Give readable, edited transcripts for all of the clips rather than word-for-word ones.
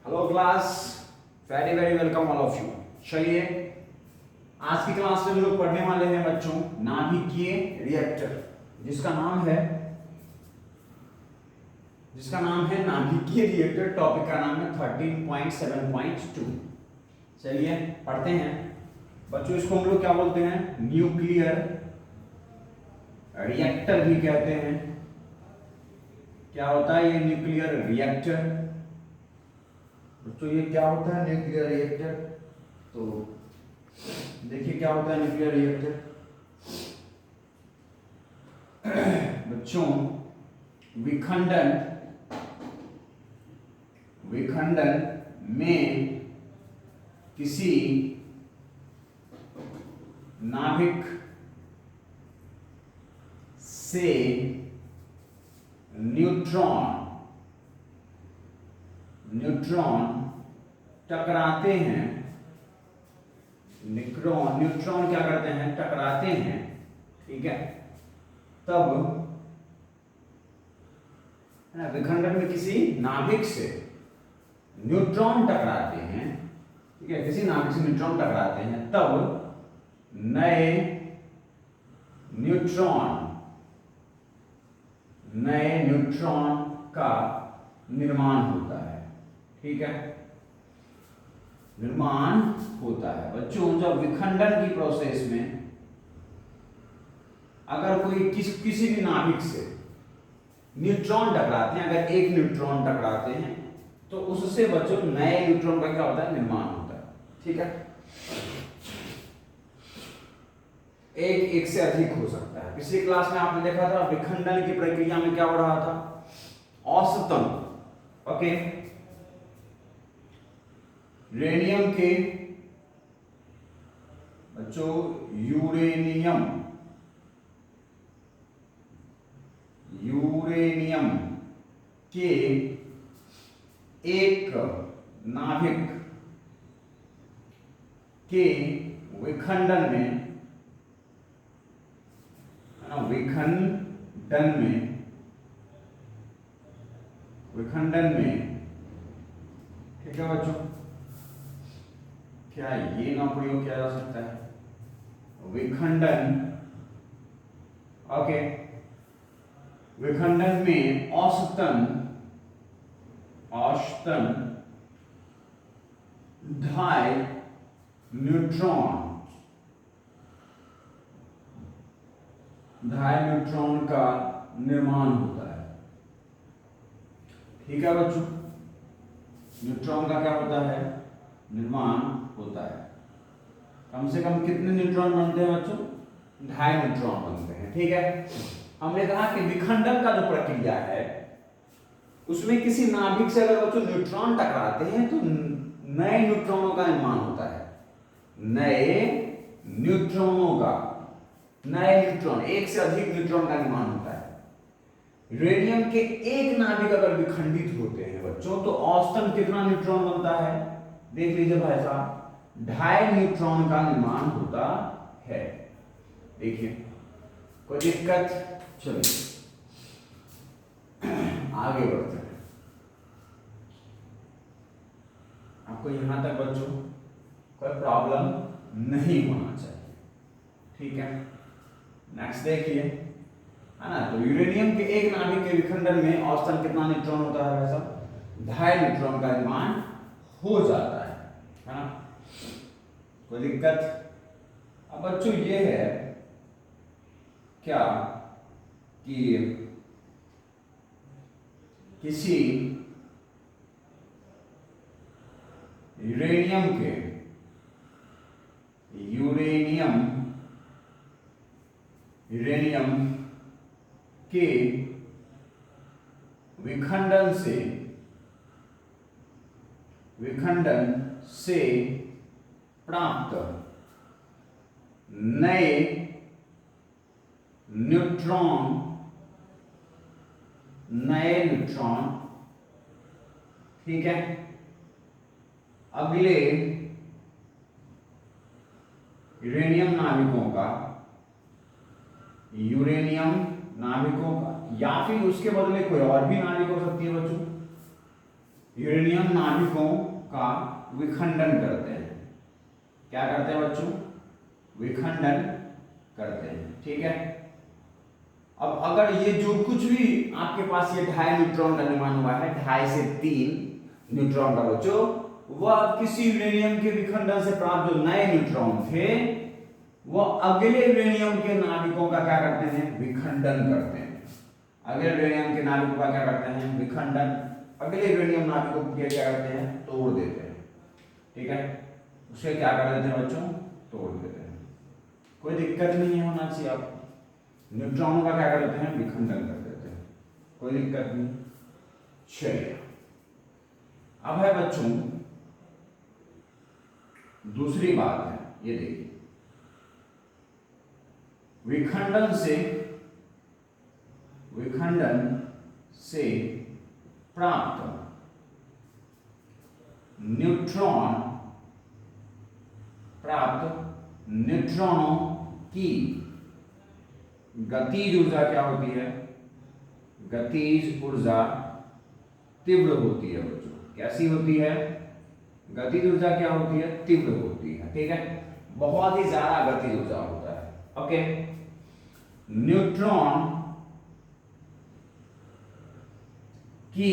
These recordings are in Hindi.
Hello class, very very welcome all of you. चलिए आज की क्लास में हम लोग पढ़ने वाले हैं बच्चों नाभिकीय रिएक्टर, जिसका नाम है नाभिकीय रिएक्टर। टॉपिक का नाम है 13.7.2। चलिए पढ़ते हैं बच्चों। इसको हम लोग क्या बोलते हैं? न्यूक्लियर रिएक्टर भी कहते हैं। क्या होता है ये न्यूक्लियर रिएक्टर? तो ये क्या होता है न्यूक्लियर रिएक्टर? तो देखिए क्या होता है न्यूक्लियर रिएक्टर बच्चों। विखंडन में किसी नाभिक से न्यूट्रॉन टकराते हैं। न्यूट्रॉन क्या करते हैं? टकराते हैं। ठीक है, तब विखंडन में किसी नाभिक से न्यूट्रॉन टकराते हैं। ठीक है, किसी नाभिक से न्यूट्रॉन टकराते हैं, तब नए न्यूट्रॉन का निर्माण होता है। ठीक है, निर्माण होता है बच्चों। जब विखंडन की प्रोसेस में अगर कोई किसी भी नाभिक से न्यूट्रॉन टकराते हैं, अगर एक न्यूट्रॉन टकराते हैं तो उससे बच्चों नए न्यूट्रॉन का क्या होता है? निर्माण होता है। ठीक है, एक से अधिक हो सकता है। पिछली क्लास में आपने देखा था विखंडन की प्रक्रिया में क्या हो रहा था? औसतन ओके रेडियम के बच्चों यूरेनियम के एक नाभिक के विखंडन में ठीक है बच्चों, क्या ये ना प्रयोग किया जा सकता है? विखंडन में औसतन 2.5 न्यूट्रॉन का निर्माण होता है। ठीक है बच्चों, न्यूट्रॉन का क्या होता है? निर्माण होता है। कम से कम कितने न्यूट्रॉन बनते हैं बच्चों? 2.5 न्यूट्रॉन बनते हैं। ठीक है, हमने कहा कि विखंडन का जो प्रक्रिया है उसमें किसी नाभिक से अगर बच्चों न्यूट्रॉन टकराते हैं तो नए न्यूट्रॉनों का निर्माण होता है। एक से अधिक न्यूट्रॉन का निर्माण होता है। रेडियम के एक नाभिक अगर विखंडित होते हैं बच्चों तो औसतन कितना न्यूट्रॉन बनता है? देख लीजिए भाई साहब, 2.5 न्यूट्रॉन का निर्माण होता है। देखिए कोई दिक्कत? चलिए आगे बढ़ते हैं। आपको यहां तक बच्चों कोई प्रॉब्लम नहीं होना चाहिए। ठीक है, नेक्स्ट देखिए, है ना। तो यूरेनियम के एक नाभिक के विखंडन में औसतन कितना न्यूट्रॉन होता है? वैसा 2.5 न्यूट्रॉन का निर्माण हो जाता है ना। कोई दिक्कत? अब बच्चों ये है क्या कि किसी यूरेनियम के विखंडन से प्राप्त नए न्यूट्रॉन ठीक है, अगले यूरेनियम नाभिकों का या फिर उसके बदले कोई और भी नाभिक हो सकती है बच्चों। यूरेनियम नाभिकों का विखंडन करते हैं। क्या करते हैं बच्चों? विखंडन करते हैं। ठीक है। अब अगर ये जो कुछ भी आपके पास ये 2.5 न्यूट्रॉन का निर्माण हुआ है, 2.5 से 3 न्यूट्रॉन का बच्चों, वह किसी यूरेनियम के विखंडन से प्राप्त जो नए न्यूट्रॉन थे वह अगले यूरेनियम के नाभिकों का क्या करते हैं? विखंडन करते हैं। अगले यूरेनियम के नाभिकों का क्या करते हैं? विखंडन। अगले यूरेनियम नाभिकों को क्या करते हैं? तोड़ देते हैं। ठीक है। उसे क्या कर देते हैं बच्चों? तोड़ देते हैं। कोई दिक्कत नहीं होना चाहिए आपको। न्यूट्रॉनों का क्या कर देते हैं? विखंडन कर देते हैं। कोई दिक्कत नहीं। चलिए, अब है बच्चों दूसरी बात है, ये देखिए, विखंडन से प्राप्त न्यूट्रॉनों की गतिज ऊर्जा क्या होती है? गतिज ऊर्जा तीव्र होती है बच्चों। कैसी होती है? गतिज ऊर्जा क्या होती है? तीव्र होती है। ठीक है। बहुत ही ज्यादा गतिज ऊर्जा होता है। ओके। न्यूट्रॉन की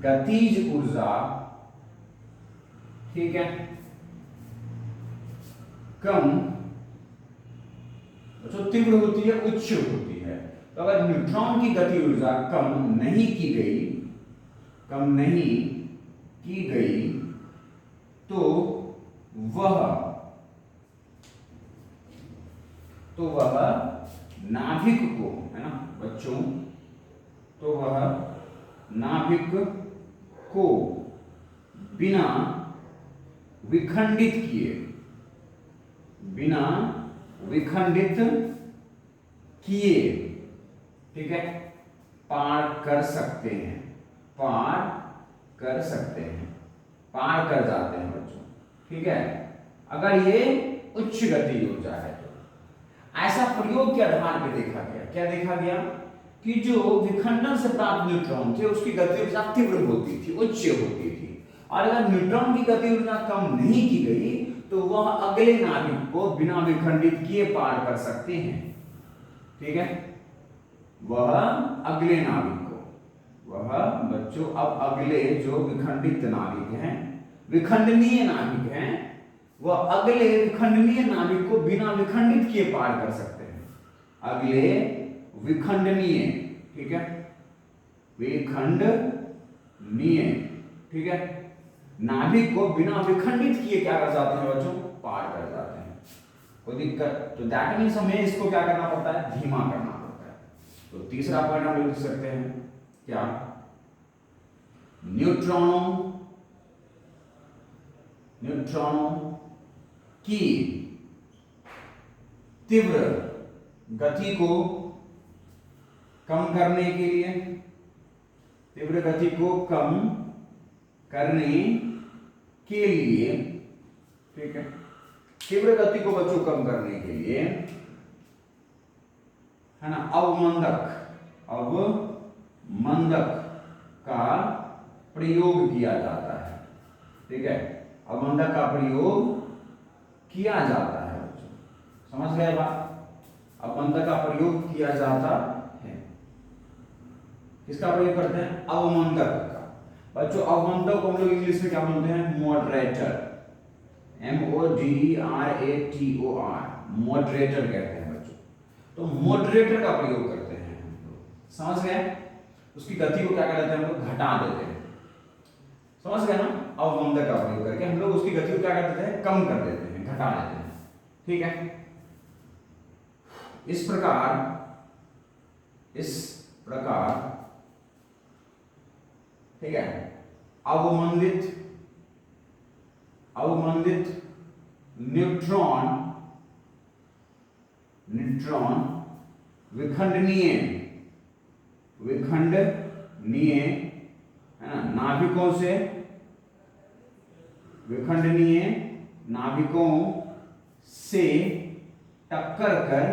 गतिज ऊर्जा, ठीक है, कम तो तीव्र होती है, उच्च होती है। तो अगर न्यूट्रॉन की गति ऊर्जा कम नहीं की गई तो वह नाभिक को, है ना बच्चों, तो वह नाभिक को बिना विखंडित किए, ठीक है, पार कर सकते हैं, पार कर जाते हैं बच्चों। ठीक है। अगर ये उच्च गति ऊर्जा है तो ऐसा प्रयोग के आधार पर देखा गया, क्या देखा गया कि जो विखंडन से प्राप्त न्यूट्रॉन थे उसकी गति ऊर्जा तीव्र होती थी, उच्च होती थी। और अगर न्यूट्रॉन की गति ऊर्जा कम नहीं की गई तो वह अगले नाभिक को बिना विखंडित किए पार कर सकते हैं। ठीक है। वह अगले नाभिक को, वह बच्चों अब अगले जो विखंडित नाभिक हैं, विखंडनीय नाभिक हैं, वह अगले विखंडनीय नाभिक को बिना विखंडित किए पार कर सकते हैं। अगले विखंडनीय, ठीक है, विखंडनीय, ठीक है, नाभिक को बिना विखंडित किए क्या कर जाते हैं बच्चों? पार कर जाते हैं। कोई दिक्कत? तो दैट मीन्स हमें इसको क्या करना पड़ता है? धीमा करना पड़ता है। तो तीसरा पॉइंट हम लिख सकते हैं क्या? न्यूट्रॉनों की तीव्र गति को कम करने के लिए, तीव्र गति को कम करने के लिए, ठीक है, तीव्र गति को बच्चों कम करने के लिए, है ना, अवमंदक का प्रयोग किया जाता है। ठीक है। अवमंदक का प्रयोग किया जाता है बच्चों। समझ गए बात? अवमंदक का प्रयोग किया जाता है। किसका प्रयोग करते हैं? अवमंदक का। बच्चों अवमंदक को हम लोग इंग्लिश में क्या बोलते हैं? मॉडरेटर। MODERATOR, मॉडरेटर कहते हैं बच्चों। तो मॉडरेटर का प्रयोग करते हैं हम लोग। समझ गए? उसकी गति को क्या कर देते हैं हम लोग? घटा देते हैं। समझ गए ना? अवमंदक का प्रयोग करके हम लोग उसकी गति को क्या कर देते हैं? कम कर देते हैं, घटा देते हैं। ठीक है। इस प्रकार, ठीक है, अवमंदित न्यूट्रॉन विखंडनीय, है ना, नाभिकों से, विखंडनीय नाभिकों से टक्कर कर,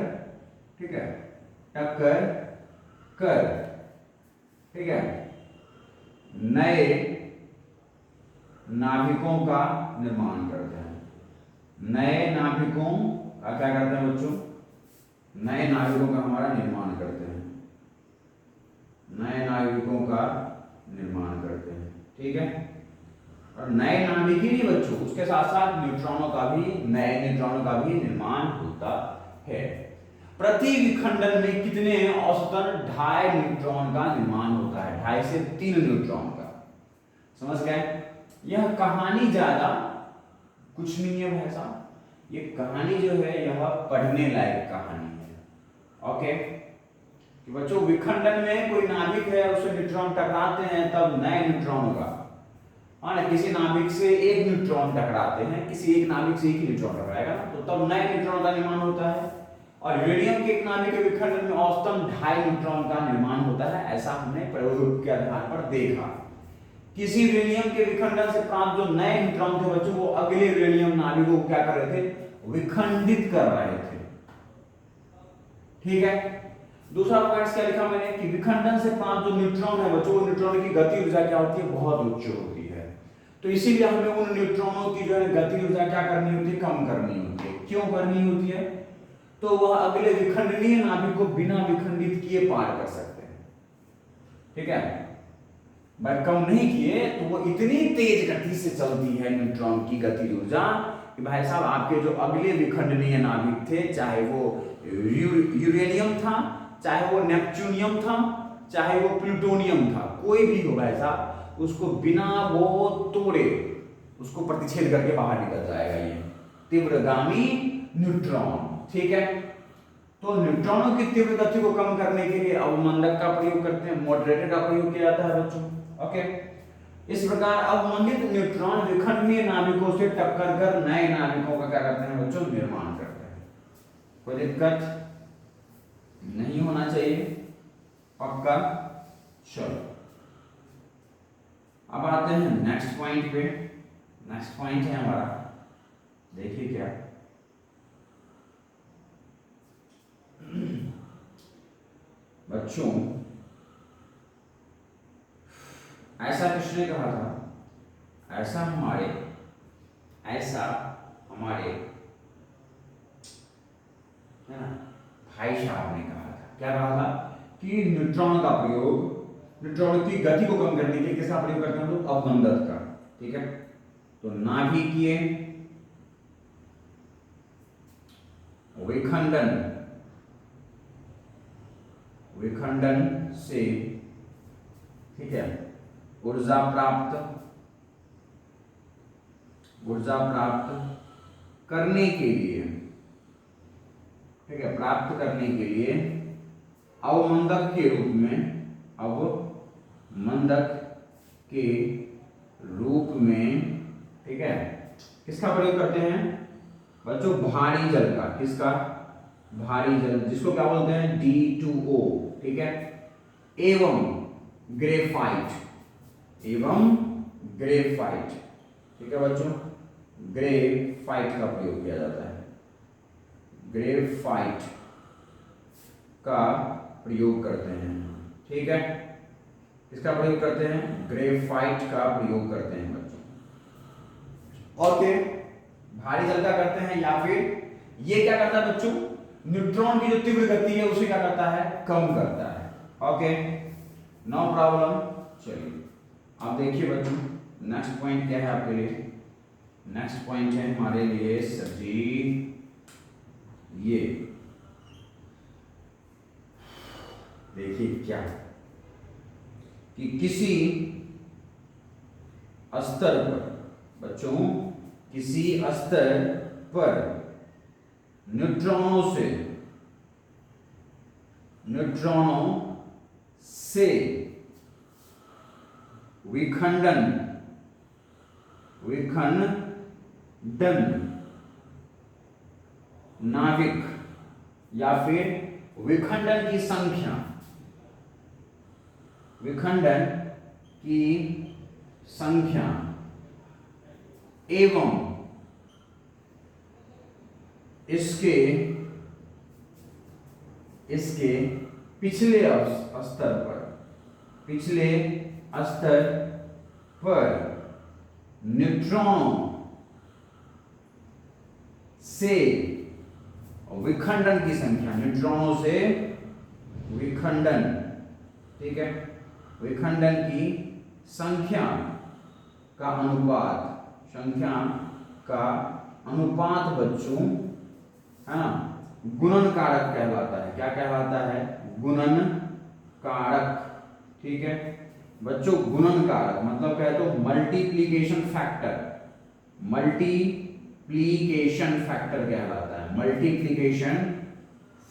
ठीक है, टक्कर कर, ठीक है, नए नाभिकों का निर्माण करते हैं। नए नाभिकों का क्या करते हैं बच्चों? नए नाभिकों का हमारा निर्माण करते हैं। नए नाभिकों का निर्माण करते हैं, ठीक है। और नए नाभिक ही नहीं बच्चों, उसके साथ साथ न्यूट्रॉनों का भी, नए न्यूट्रॉनों का भी निर्माण होता है। प्रति विखंडन में कितने औसतन 2.5 न्यूट्रॉन का निर्माण होता है? 2.5 से 3 न्यूट्रॉन का। समझ गए? यह कहानी ज्यादा कुछ नहीं है भाई साहब, ये कहानी जो है यह पढ़ने लायक कहानी है। ओके, कि बच्चों विखंडन में कोई नाभिक है, उससे न्यूट्रॉन टकराते हैं, तब नए न्यूट्रॉन का, हाँ, किसी नाभिक से एक न्यूट्रॉन टकराते हैं, किसी एक नाभिक से एक ही न्यूट्रॉन टकराएगा ना, तो तब नए न्यूट्रॉन का निर्माण होता है। और यूरेनियम के एक नाभिक के विखंडन में औसतन 2.5 न्यूट्रॉन का निर्माण होता है, ऐसा हमने प्रयोग के आधार पर देखा। किसी यूरेनियम के विखंडन से प्राप्त जो नए न्यूट्रॉन थे बच्चों, वो अगले यूरेनियम नाभिकों को क्या कर रहे थे? विखंडित कर रहे थे, ठीक है। दूसरा पॉइंट क्या लिखा मैंने कि विखंडन से प्राप्त जो न्यूट्रॉन है बच्चों, वो न्यूट्रॉन की गति ऊर्जा क्या होती है? बहुत उच्च होती है। तो इसीलिए हमें उन न्यूट्रॉनों की जो है गति ऊर्जा क्या करनी होती है? कम करनी होती है। क्यों करनी होती है? तो वह अगले विखंडनीय नाभिक को बिना विखंडित किए पार कर सकते हैं, ठीक है। भाई कम नहीं किए तो वो इतनी तेज गति से चलती है न्यूट्रॉन की गति ऊर्जा कि भाई साहब आपके जो अगले विखंडनीय नाभिक थे, चाहे वो यूरेनियम था, चाहे वो नेपच्यूनियम था, चाहे वो प्लूटोनियम था, कोई भी हो भाई साहब, उसको बिना वो तोड़े उसको प्रतिच्छेद करके बाहर निकल जाएगा ये तीव्रगामी न्यूट्रॉन, ठीक है। तो न्यूट्रॉनों की तीव्र गति को कम करने के लिए अवमंदक का प्रयोग करते हैं, मॉडरेटर का प्रयोग किया जाता है बच्चों। ओके, इस प्रकार अवमंदित न्यूट्रॉन विखंडनीय नाभिकों से टक्कर कर नए नाभिकों का क्या करते हैं बच्चों? निर्माण करते हैं। कोई दिक्कत नहीं होना चाहिए, पक्का। चलो अब आते हैं नेक्स्ट पॉइंट पे। नेक्स्ट पॉइंट है हमारा, देखिए क्या, बच्चों ऐसा किसने कहा था? ऐसा हमारे है ना भाई साहब ने कहा था। क्या कहा था? कि न्यूट्रॉन का प्रयोग, न्यूट्रॉन की गति को कम करने के लिए किसका प्रयोग करते हैं हम लोग? अवमंदक का, ठीक है। तो नाभिकीय विखंडन से, ठीक है, ऊर्जा प्राप्त करने के लिए, ठीक है, प्राप्त करने के लिए अवमंदक के रूप में, ठीक है, किसका प्रयोग करते हैं बच्चों? भारी जल का। किसका? भारी जल, जिसको क्या बोलते हैं? D2O, ठीक है। एवं ग्रेफाइट, ठीक है बच्चों, ग्रेफाइट का प्रयोग किया जाता है। ग्रेफाइट का प्रयोग करते हैं, ठीक है। किसका प्रयोग करते हैं? ग्रेफाइट का प्रयोग करते हैं बच्चों। ओके, भारी जल का करते हैं, या फिर ये क्या करता है बच्चों? न्यूट्रॉन की जो तीव्र गति है उसे क्या करता है? कम करता है। Okay, no problem. चलिए अब देखिए बच्चों, नेक्स्ट पॉइंट क्या है आपके लिए? नेक्स्ट पॉइंट है हमारे लिए सर जी ये देखिए क्या, कि किसी स्तर पर बच्चों, किसी स्तर पर न्यूट्रॉनों से विखंडन नाभिक या फिर विखंडन की संख्या एवं इसके पिछले स्तर पर, पिछले स्तर पर न्यूट्रॉनों से विखंडन की संख्या, न्यूट्रॉनों से विखंडन, ठीक है, विखंडन की संख्या का अनुपात बच्चों, है ना, गुणन कारक कहलाता है। क्या कहलाता है? गुणन कारक, ठीक है बच्चों। गुणन कारक मतलब क्या है? तो मल्टीप्लीकेशन फैक्टर, मल्टीप्लीकेशन फैक्टर कहलाता है, मल्टीप्लीकेशन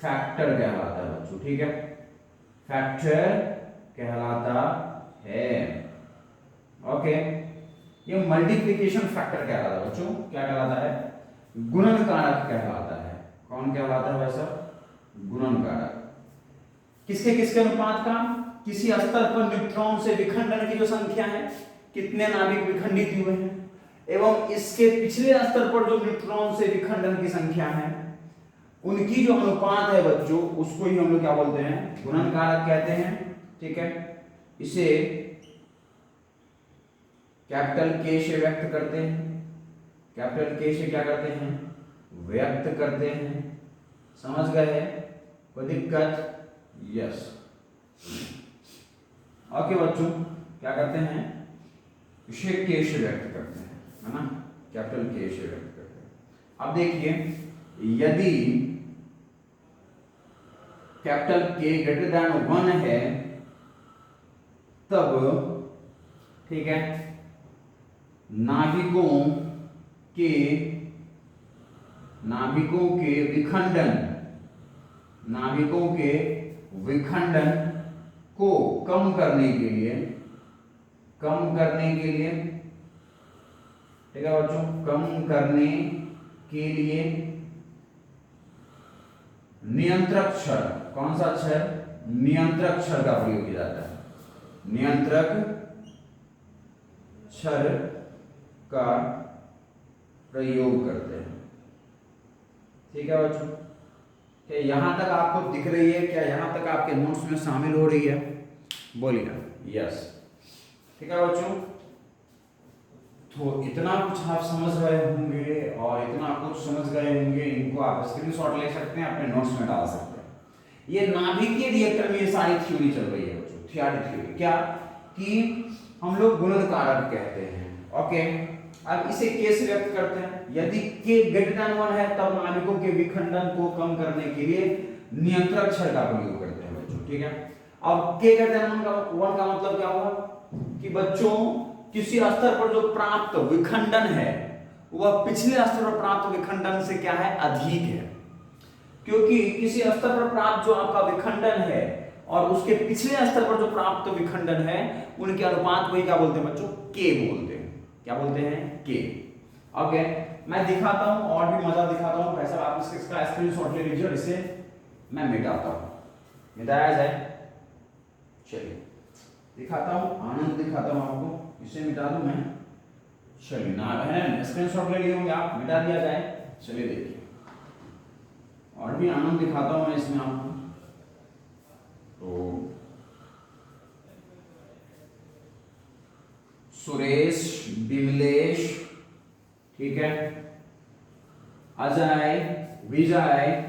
फैक्टर कहलाता है बच्चों, ठीक है, फैक्टर कहलाता है। ओके, ये मल्टीप्लिकेशन फैक्टर कहलाता है बच्चों। क्या कहलाता है? गुणन कारक कहलाता है। कौन कहलाता है भाई साहब? गुणन कारक। किसके किसके अनुपात का? किसी स्तर पर न्यूट्रॉन से विखंडन की जो संख्या है, कितने नाभिक विखंडित हुए हैं, एवं इसके पिछले स्तर पर जो न्यूट्रॉन से विखंडन की संख्या है, उनकी जो अनुपात है बच्चों, उसको ही हम लोग क्या बोलते हैं? गुणन कारक कहते हैं, ठीक है। इसे कैपिटल के से व्यक्त करते हैं, कैपिटल के से क्या करते हैं? व्यक्त करते हैं। समझ गए? कोई दिक्कत? यस। ओके बच्चों, क्या करते हैं? इसे के से व्यक्त करते हैं, है ना, कैपिटल के से व्यक्त करते हैं। अब देखिए, यदि कैपिटल के ग्रेटर देन 1 है, तब, ठीक है, नाभिकों के विखंडन को कम करने के लिए, ठीक है बच्चों, कम करने के लिए नियंत्रक क्षर, कौन सा अक्षर? नियंत्रक क्षर का प्रयोग किया जाता है। नियंत्रक क्षर का प्रयोग करते हैं, ठीक है बच्चों। क्या यहां तक आपको दिख रही है? क्या यहां तक आपके नोट्स में शामिल हो रही है? बोलिए यस, ठीक है बच्चों। तो इतना कुछ आप समझ गए होंगे, और इतना कुछ समझ गए होंगे, इनको आप स्क्रीनशॉट ले सकते हैं, अपने नोट्स में डाल सकते हैं। ये नाभिकीय रिएक्टर में ये सारी थ्योरी चल रही है बच्चों, थ्योरी क्या कि हम लोग गुणन कारक कहते हैं। ओके, अब इसे के से व्यक्त करते हैं। यदि के ग्रेटर देन 1 है, तब नाभिकों के विखंडन को कम करने के लिए नियंत्रक क्षर का प्रयोग करते हैं बच्चों, ठीक है। अब के ग्रेटर देन 1 का मतलब क्या हुआ? कि बच्चों किसी स्तर पर जो प्राप्त विखंडन है, वह पिछले स्तर पर प्राप्त विखंडन से क्या है? अधिक है। क्योंकि किसी स्तर पर प्राप्त जो आपका विखंडन है और उसके पिछले स्तर पर जो प्राप्त विखंडन है, उनके अनुपात को ही क्या बोलते हैं बच्चों? के बोलते हैं। क्या बोलते हैं? के। ओके, मैं दिखाता हूं, और भी मजा दिखाता हूं। वैसे आप इसका स्क्रीनशॉट ले लीजिए और इसे मैं मिटाता हूं। मिटाया जाए? चलिए दिखाता हूं, आनंद दिखाता हूं आपको। इसे मिटा दूं मैं। चलिए ना है, स्क्रीनशॉट ले लिए होंगे आप, मिटा दिया जाए। चलिए देखिए, और भी आनंद दिखाता हूं मैं इसमें आपको। तो सुरेश, विमलेश, ठीक है, अजय, विजय,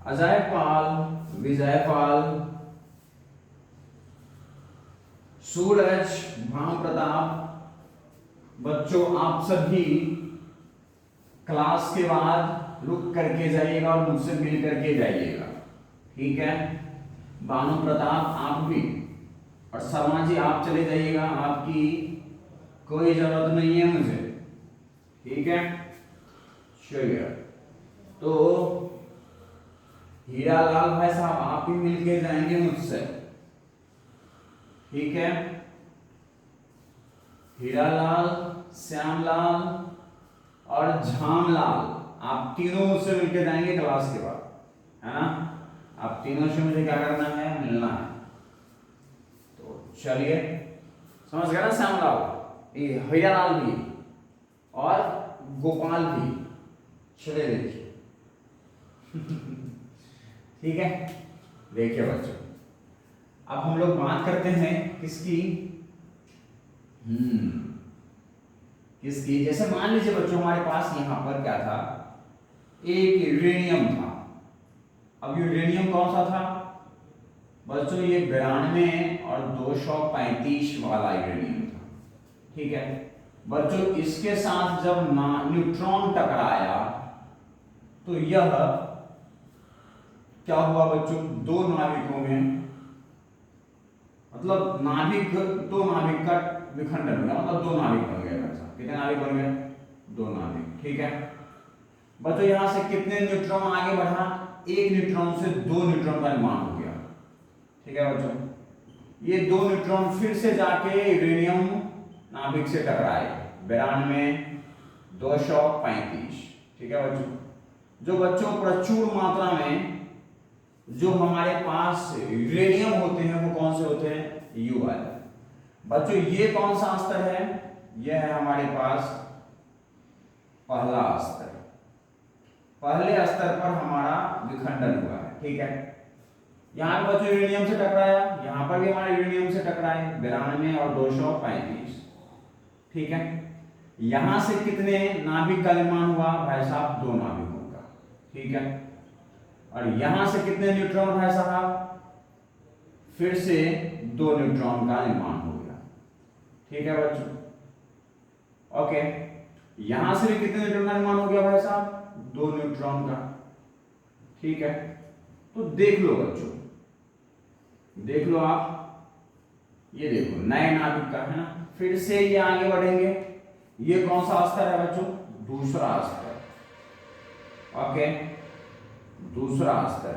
अजय पाल, विजय पाल, सूरज, भानु प्रताप। बच्चों आप सभी क्लास के बाद रुक करके जाइएगा और मुझसे मिल करके जाइएगा, ठीक है। भानु प्रताप आप भी, और शर्मा जी आप चले जाइएगा, आपकी कोई जरूरत नहीं है मुझे, ठीक है। चलिए, तो हीरालाल भाई साहब आप ही मिलके जाएंगे मुझसे, ठीक है। हीरालाल, श्यामलाल और झामलाल, आप तीनों मुझसे मिलके जाएंगे क्लास के बाद, है ना। आप तीनों से मुझे क्या करना है? मिलना है। तो चलिए, समझ गया ना? श्यामलाल, हीरालाल भी और गोपाल भी, चले देखिए ठीक है। देखिए बच्चों, अब हम लोग बात करते हैं किसकी, किसकी, जैसे मान लीजिए बच्चों हमारे पास यहाँ पर क्या था, एक यूरेनियम था। अब यूरेनियम कौन सा था बच्चों, ये 92 और 235 वाला यूरेनियम था। ठीक है बच्चों, इसके साथ जब न्यूट्रॉन टकराया तो यह क्या हुआ बच्चों, दो नाभिकों में, मतलब नाभिक, दो नाभिक का विखंडन हुआ, मतलब दो नाभिक बन गए। कितने नाभिक बन गए, दो नाभिक। ठीक है बच्चों, यहां से कितने न्यूट्रॉन आगे बढ़ा, एक न्यूट्रॉन से दो न्यूट्रॉन का निर्माण हो गया। ठीक है बच्चों, ये दो न्यूट्रॉन फिर से जाके यूरेनियम नाभिक से टकराए 92 235। ठीक है बच्चों, जो बच्चों प्रचुर मात्रा में जो हमारे पास यूरेनियम होते हैं वो कौन से होते हैं, यू वाले। बच्चों ये कौन सा स्तर है, यह है हमारे पास पहला स्तर। पहले स्तर पर हमारा विखंडन हुआ है। ठीक है, यहाँ पे बच्चों यूरेनियम से टकराया, यहाँ पर भी हमारा यूरेनियम से टकराए 92 और 235। ठीक है, यहां से कितने नाभिक का निर्माण हुआ भाई साहब, दो नाभिकों का। ठीक है, और यहां से कितने न्यूट्रॉन भाई साहब, फिर से दो न्यूट्रॉन का निर्माण हो गया। ठीक है बच्चों, ओके, यहां से भी कितने न्यूट्रॉन का निर्माण हो गया भाई साहब, दो न्यूट्रॉन का। ठीक है, तो देख लो बच्चों, देख लो आप, ये देखो नए नाभिक का है ना, फिर से ये आगे बढ़ेंगे। ये कौन सा स्तर है बच्चों, दूसरा स्तर। ओके, दूसरा स्तर,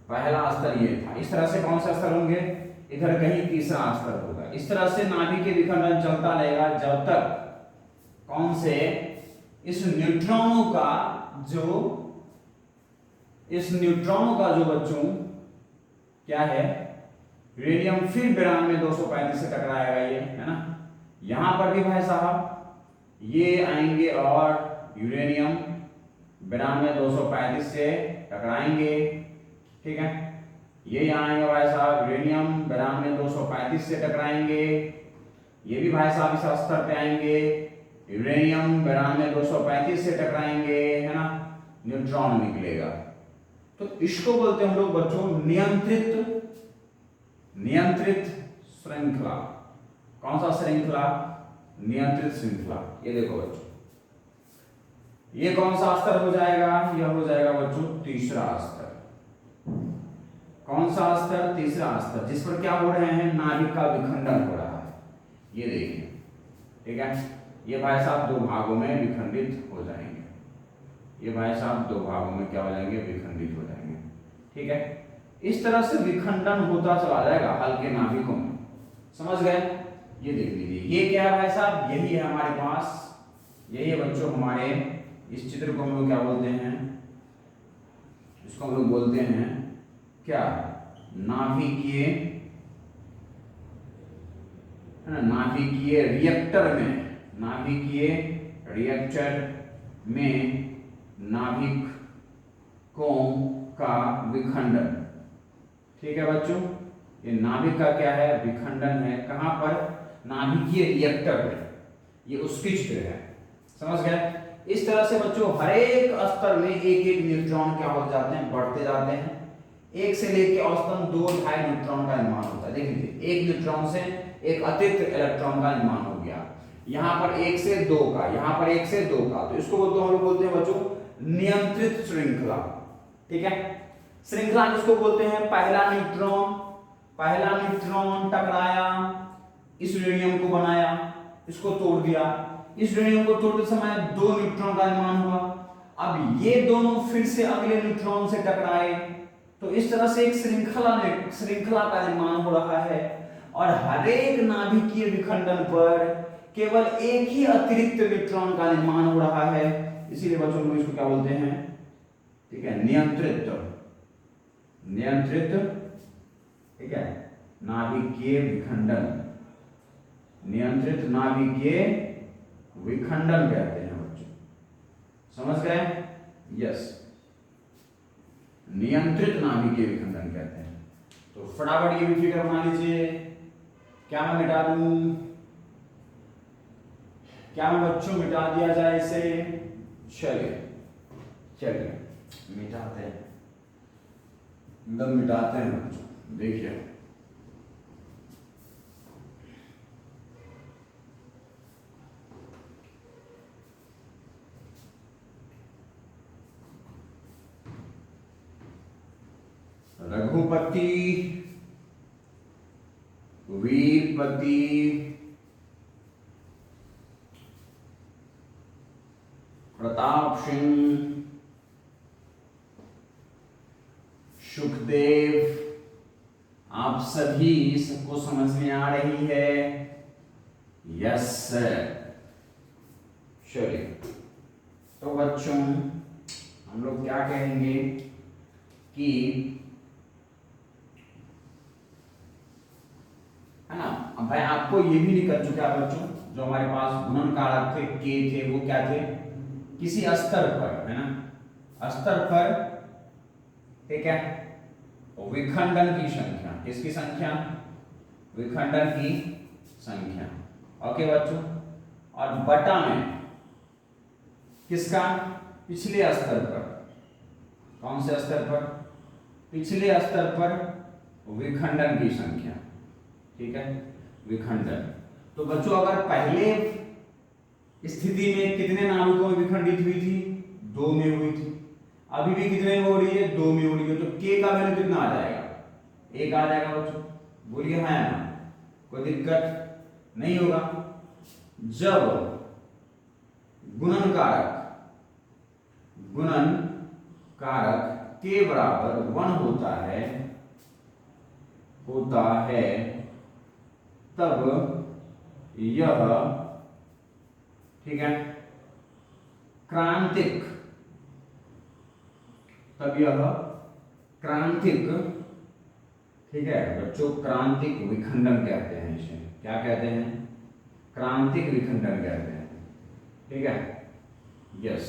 पहला स्तर ये था। इस तरह से कौन सा स्तर होंगे, इधर कहीं तीसरा स्तर होगा। इस तरह से नाभिक के विखंडन चलता रहेगा जब तक कौन से, इस न्यूट्रॉनों का जो, इस न्यूट्रॉनों का जो बच्चों क्या है, यूरेनियम फिर 92 235 से टकराएगा, ये है ना। यहां पर भी भाई साहब ये आएंगे और यूरेनियम 92 235 से टकराएंगे। ठीक है, ये यहाँ आएंगे भाई साहब, यूरेनियम 92 235 से टकराएंगे। ये भी भाई साहब इस स्तर पे आएंगे, यूरेनियम 92 235 से टकराएंगे, है ना, न्यूट्रॉन निकलेगा। तो इसको बोलते हैं हम लोग बच्चों नियंत्रित, नियंत्रित श्रृंखला। कौन सा श्रृंखला, नियंत्रित श्रृंखला। ये देखो बच्चों, ये कौन सा स्तर हो जाएगा, यह हो जाएगा बच्चों तीसरा स्तर। कौन सा स्तर, तीसरा स्तर, जिस पर क्या हो रहे हैं, नाभिक का विखंडन हो रहा है। ये देखिए, ठीक है, ये भाई साहब दो भागों में विखंडित हो जाएंगे। ये भाई साहब दो भागों में क्या हो जाएंगे, विखंडित हो जाएंगे। ठीक है, इस तरह से विखंडन होता चला जाएगा हल्के नाभिकों में। समझ गए, ये देख लीजिए, ये क्या है भाई साहब, यही है हमारे पास, यही है बच्चों हमारे, इस चित्र को हम लोग क्या बोलते हैं, इसको हम लोग बोलते हैं क्या, नाभिकीय, है ना, नाभिकीय रिएक्टर में, नाभिकीय रिएक्टर में नाभिकों का विखंडन। ठीक है बच्चों, ये नाभिक का क्या है, विखंडन है। कहां पर, नाभिकीय रिएक्टर में, ये उसकी चित्र है। समझ गए, इस तरह से बच्चों हर एक स्तर में एक एक न्यूट्रॉन क्या हो जाते हैं, बढ़ते जाते हैं। एक से लेके औसतन 2-2.5 न्यूट्रॉन का निर्माण होता है। देख लीजिए, एक न्यूट्रॉन से एक अतिरिक्त इलेक्ट्रॉन का निर्माण हो गया, यहाँ पर 1 से 2 का, यहाँ पर 1 से 2 का। तो इसको बोलते हैं, हम लोग बोलते हैं बच्चों नियंत्रित श्रृंखला। ठीक है, श्रृंखला किसको बोलते हैं, पहला न्यूट्रॉन टकराया, इस यूरेनियम को बनाया, इसको तोड़ दिया, इस यूरेनियम को तोड़ते समय 2 न्यूट्रॉन का निर्माण हुआ। अब ये दोनों फिर से अगले न्यूट्रॉन से टकराए, तो इस तरह से एक श्रृंखला का निर्माण हो रहा है। और हर एक नाभिकीय विखंडन पर केवल एक ही अतिरिक्त न्यूट्रॉन का निर्माण हो रहा है। इसीलिए बच्चों लोग इसको क्या बोलते हैं, ठीक है, नियंत्रित, नियंत्रित, ठीक है, नाभिकीय विखंडन, नियंत्रित नाभिकीय विखंडन कहते हैं बच्चों। समझ गए, यस, नियंत्रित नाभिकीय विखंडन कहते हैं। तो फटाफट ये भी फिगर बना लीजिए। क्या मैं मिटा दूं, क्या मैं बच्चों मिटा दिया जाए इसे? चलिए चलिए मिटाते हैं, एकदम मिटाते हैं बच्चों। देखिए रघुपति, वीरपति, प्रताप सिंह, सुखदेव, आप सभी सबको समझ में आ रही है? Yes sir. चलिए तो बच्चों हम लोग क्या कहेंगे कि है ना, अब भाई आपको ये भी निकल चुका है बच्चों, जो हमारे पास गुणन कारक थे के थे, वो क्या थे? किसी स्तर पर, है ना, स्तर पर, ठीक है, विखंडन की संख्या, किसकी संख्या? विखंडन की संख्या। ओके बच्चों, और बटा में किसका? पिछले स्तर पर। कौन से स्तर पर? पिछले स्तर पर विखंडन की संख्या, ठीक है, विखंडन। तो बच्चों अगर पहले स्थिति में कितने नाभिकों में विखंडित हुई थी? 2 में हुई थी। अभी भी कितने में हो रही है? 2 में हो रही है। तो के का वैल्यू कितना आ जाएगा? 1 आ जाएगा बच्चों। बोलिए हाँ ना, कोई दिक्कत नहीं होगा। जब गुणन कारक के बराबर 1 होता है तब यह, ठीक है, क्रांतिक, ठीक है बच्चों, क्रांतिक विखंडन कहते हैं इसे। क्या कहते हैं? क्रांतिक विखंडन कहते हैं, ठीक है, यस।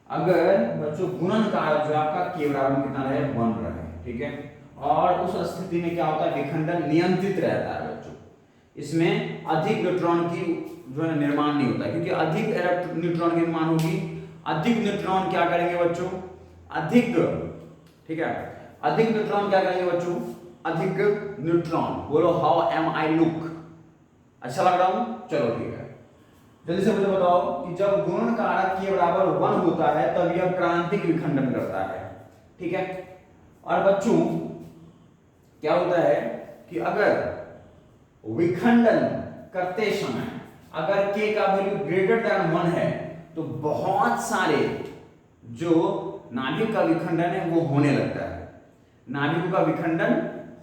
अगर बच्चों गुणन कारक जो आपका के बराबर कितना रहे? 1 रहे, ठीक है, और उस स्थिति में क्या होता है? विखंडन नियंत्रित रहता है बच्चों। इसमें अधिक न्यूट्रॉन की जो है निर्माण नहीं होता, क्योंकि अधिक न्यूट्रॉन की निर्माण होगी, अधिक न्यूट्रॉन क्या करेंगे बच्चों? अधिक, ठीक है, अधिक न्यूट्रॉन क्या करेंगे बच्चों? अधिक न्यूट्रॉन। बोलो हाउ एम आई लुक? अच्छा लग रहा हूं? चलो ठीक है, जल्दी से मुझे बताओ कि जब गुणन कारक के बराबर 1 होता है तब यह क्रांतिक विखंडन करता है, ठीक है। और बच्चों क्या होता है कि अगर विखंडन करते समय अगर k का वैल्यू ग्रेटर देन 1 है तो बहुत सारे जो नाभिक का विखंडन है वो होने लगता है, नाभिकों का विखंडन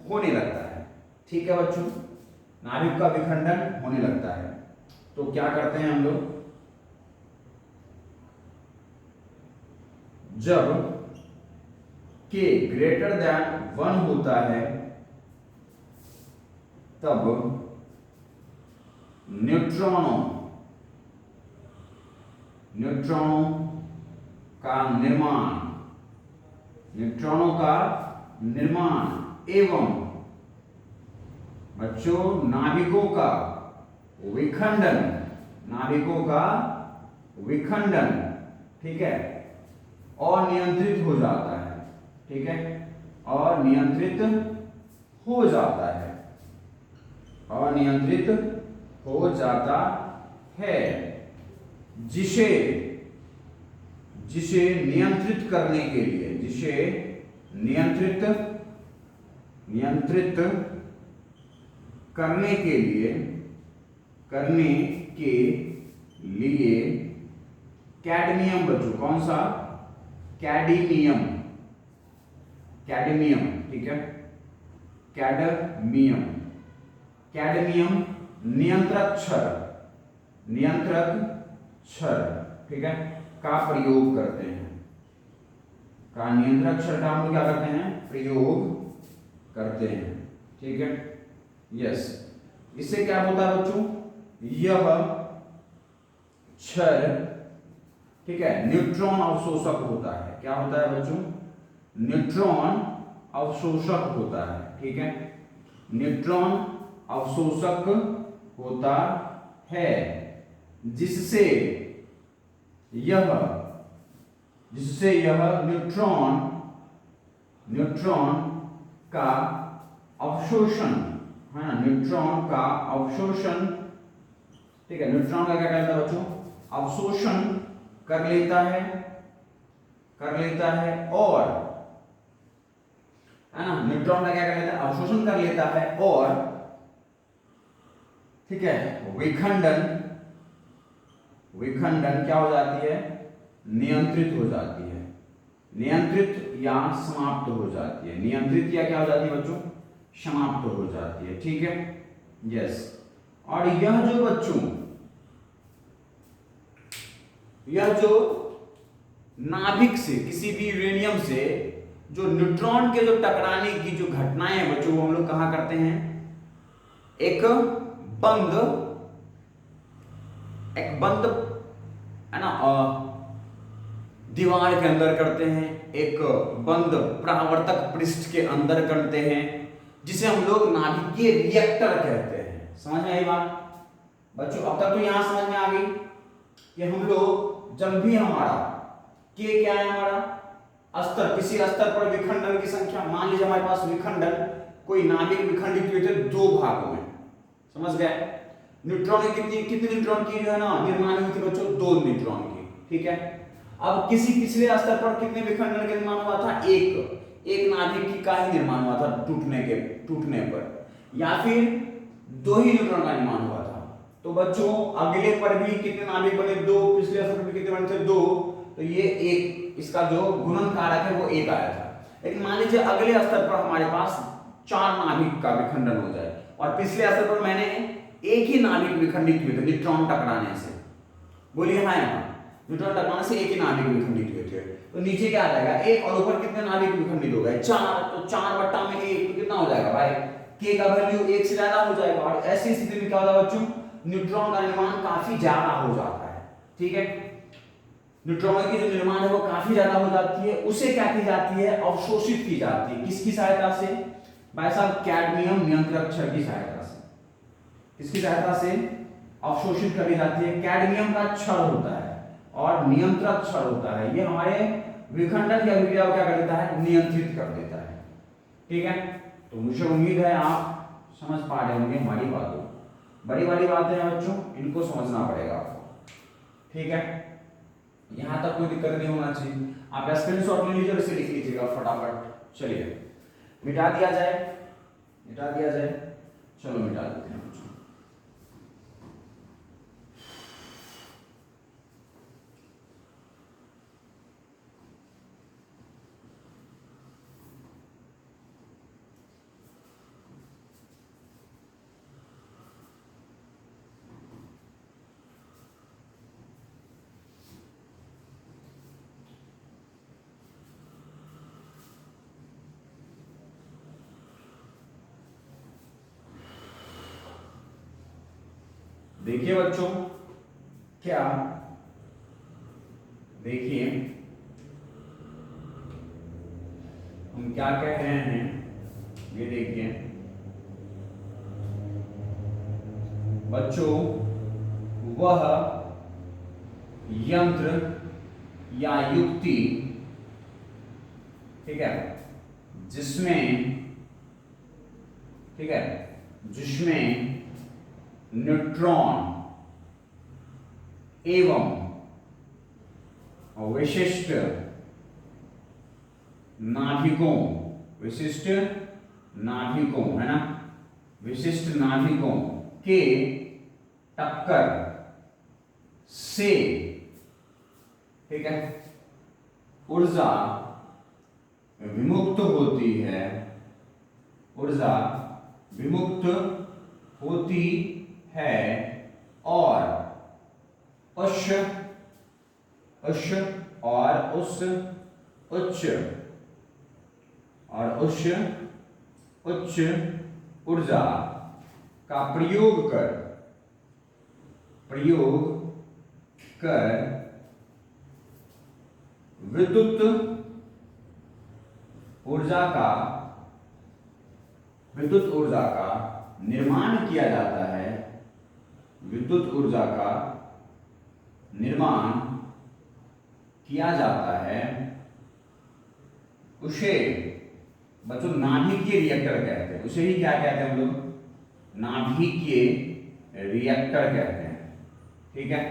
होने लगता है, ठीक है बच्चों, नाभिक का विखंडन होने लगता है। तो क्या करते हैं हम लोग? जब k ग्रेटर देन 1 होता है तब न्यूट्रॉनों का निर्माण एवं बच्चों नाभिकों का विखंडन, ठीक है, अनियंत्रित हो जाता है, ठीक है, अनियंत्रित हो जाता है, अनियंत्रित हो जाता है, जिसे नियंत्रित करने के लिए, नियंत्रित करने के लिए कैडमियम, बच्चों कौन सा? कैडमियम, ठीक है, कैडमियम नियंत्रक क्षर, ठीक है, का प्रयोग करते हैं, का नियंत्रक क्षर का हम क्या करते हैं? प्रयोग करते हैं, ठीक है, यस। इससे क्या होता है बच्चों? यह क्षर, ठीक है, न्यूट्रॉन अवशोषक होता है। क्या होता है बच्चों? न्यूट्रॉन अवशोषक होता है, ठीक है। न्यूट्रॉन अवशोषक होता है जिससे यह न्यूट्रॉन का अवशोषण, है ना, न्यूट्रॉन का अवशोषण, ठीक है, न्यूट्रॉन का क्या करता है बच्चों, अवशोषण कर लेता है और, है ना, न्यूट्रॉन का क्या कर लेता है, अवशोषण कर लेता है और, ठीक है, विखंडन क्या हो जाती है, नियंत्रित हो जाती है, नियंत्रित या समाप्त हो जाती है, नियंत्रित या क्या हो जाती है बच्चों, समाप्त हो जाती है, ठीक है, यस। और यह जो बच्चों, यह जो नाभिक से किसी भी यूरेनियम से जो न्यूट्रॉन के जो टकराने की जो घटनाएं हैं बच्चों, वो हम लोग कहां करते हैं, एक बंद है ना दीवार के अंदर करते हैं, एक बंद परावर्तक पृष्ठ के अंदर करते हैं, जिसे हम लोग नाभिकीय रिएक्टर कहते हैं। समझ में आई बात बच्चों? अब तक तो यहां समझ में आ गई कि हम लोग जब भी हमारा के क्या है, हमारा स्तर, किसी स्तर पर विखंडन की संख्या, मान लीजिए हमारे पास विखंडन, कोई नाभिक विखंडित हुए थे दो भागों में, समझ गए, न्यूट्रॉन की कितनी न्यूट्रॉन की जो है ना निर्माण हुई थी बच्चों, 2 न्यूट्रॉन की, ठीक है। अब किसी पिछले स्तर पर कितने विखंडन का निर्माण हुआ था, एक नाभिक की का ही निर्माण हुआ था टूटने पर, या फिर 2 ही न्यूट्रॉन का निर्माण हुआ था। तो बच्चों अगले पर भी कितने नाभिक बने, 2, पिछले स्तर पर कितने बने थे, 2, तो ये एक, इसका जो गुणन कारक है वो 1 आया था। लेकिन मान लीजिए अगले स्तर पर हमारे पास 4 नाभिक का विखंडन हो जाए, और पिछले स्तर पर मैंने एक ही नाभिक विखंडित हुए थे न्यूट्रॉन टकराने से, बोलिए हाँ, यहाँ न्यूट्रॉन टकराने से एक ही नाभिक विखंडित हुए थे, तो नीचे क्या आ जाएगा, 1, और ऊपर कितने नाभिक विखंडित हो गए, 4, तो 4/1 तो कितना हो जाएगा भाई, के का वैल्यू 1 से ज्यादा हो जाएगा। और ऐसी स्थिति में क्या होता है बच्चों, न्यूट्रॉन का निर्माण काफी ज्यादा हो जाता है, ठीक है, न्यूट्रॉन की जो निर्माण है वो काफी ज्यादा हो जाती है, उसे क्या की जाती है, अवशोषित की जाती है, किसकी सहायता से भाई साहब, कैडमियम नियंत्रक क्षार की सहायता से, किसकी सहायता से अवशोषित करी जाती है, कैडमियम का क्षय होता है और नियंत्रक क्षय होता है, ये हमारे विखंडन की अभिक्रिया को क्या कर देता है, नियंत्रित कर देता है, ठीक है। तो मुझे उम्मीद है आप समझ पा रहे होंगे हमारी बातों, बड़ी बड़ी बातें हैं बच्चों, इनको समझना पड़ेगा आपको, ठीक है, यहां तक कोई दिक्कत नहीं होना चाहिए। आप स्क्रीनशॉट ले लीजिए और इसे लिख लीजिएगा फटाफट। चलिए मिटा दिया जाए, चलो मिटा देते हैं बच्चों। देखिए बच्चों, क्या देखिए हम क्या कह रहे हैं, ये देखिए बच्चों, वह यंत्र या युक्ति, ठीक है, जिसमें न्यूट्रॉन एवं विशिष्ट नाभिकों है ना, विशिष्ट नाभिकों के टक्कर से, ठीक है, ऊर्जा विमुक्त होती है और उस उच्च ऊर्जा का प्रयोग कर विद्युत ऊर्जा का विद्युत ऊर्जा का निर्माण किया जाता है, विद्युत ऊर्जा का निर्माण किया जाता है, उसे बच्चों नाभिकीय रिएक्टर कहते हैं। उसे ही क्या कहते हैं हम लोग? नाभिकीय रिएक्टर कहते हैं। ठीक है,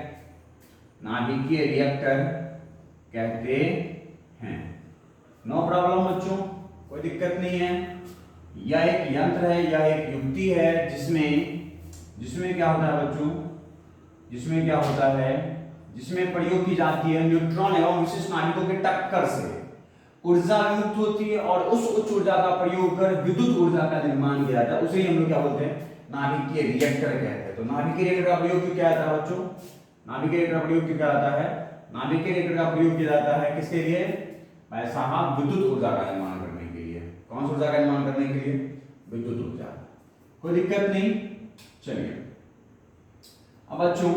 नाभिकीय रिएक्टर कहते हैं। नो प्रॉब्लम बच्चों, कोई दिक्कत नहीं है। यह एक यंत्र है, यह एक युक्ति है जिसमें क्या होता है बच्चों? जिसमें क्या होता है? जिसमें प्रयोग की जाती है न्यूट्रॉन एवं विशिष्ट नाभिकों के टक्कर से ऊर्जा युक्त होती है और उस उच्च ऊर्जा का प्रयोग कर विद्युत ऊर्जा का निर्माण किया जाता है। उसे ही हम लोग क्या बोलते हैं? नाभिकीय रिएक्टर कहते हैं। तो नाभिकीय रिएक्टर का प्रयोग क्यों किया जाता है बच्चों? नाभिकीय रिएक्टर का प्रयोग क्यों किया जाता है? नाभिकीय रिएक्टर का प्रयोग किया जाता है किसके लिए? भाई साहब, विद्युत ऊर्जा का निर्माण करने के लिए। कौन सी ऊर्जा का निर्माण करने के लिए? विद्युत ऊर्जा। कोई दिक्कत नहीं। चलिए अब बच्चों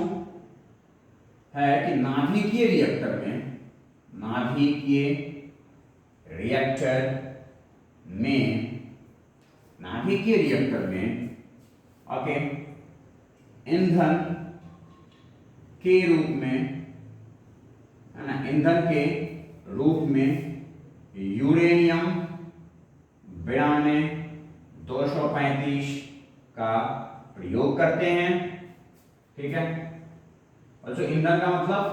है कि नाभिकीय रिएक्टर में, नाभिकीय रिएक्टर में ओके ईंधन के रूप में, है ना, ईंधन के रूप में यूरेनियम 92-235 का प्रयोग करते हैं। ठीक है, और जो ईंधन का मतलब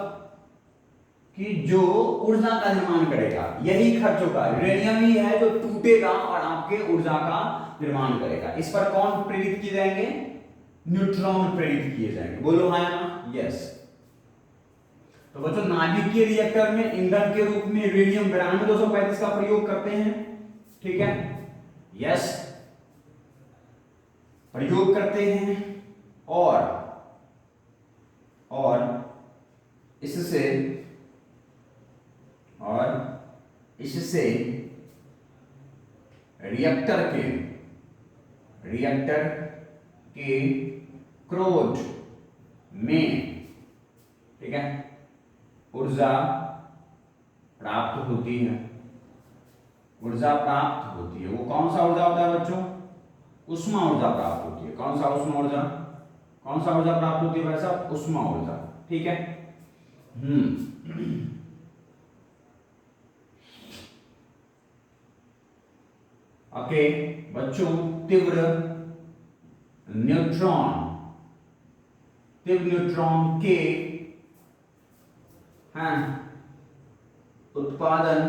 कि जो ऊर्जा का निर्माण करेगा, यही खर्च होगा। यूरेनियम ही है जो टूटेगा और आपके ऊर्जा का निर्माण करेगा। इस पर कौन प्रेरित किए जाएंगे? न्यूट्रॉन प्रेरित किए जाएंगे। बोलो हाँ या ना? यस। तो बच्चों नाभिकीय रिएक्टर में ईंधन के रूप में यूरेनियम 92-235 का प्रयोग करते हैं। ठीक है, यस, प्रयोग करते हैं और इससे रिएक्टर के क्रोध में, ठीक है, ऊर्जा प्राप्त होती है। ऊर्जा प्राप्त होती है। वो कौन सा ऊर्जा होता है बच्चों? उष्मा ऊर्जा प्राप्त होती है। कौन सा उष्मा ऊर्जा? कौन सा ऊर्जा प्राप्त होती है भाई साहब? उष्मा ऊर्जा। ठीक है। ओके बच्चों, तीव्र न्यूट्रॉन के उत्पादन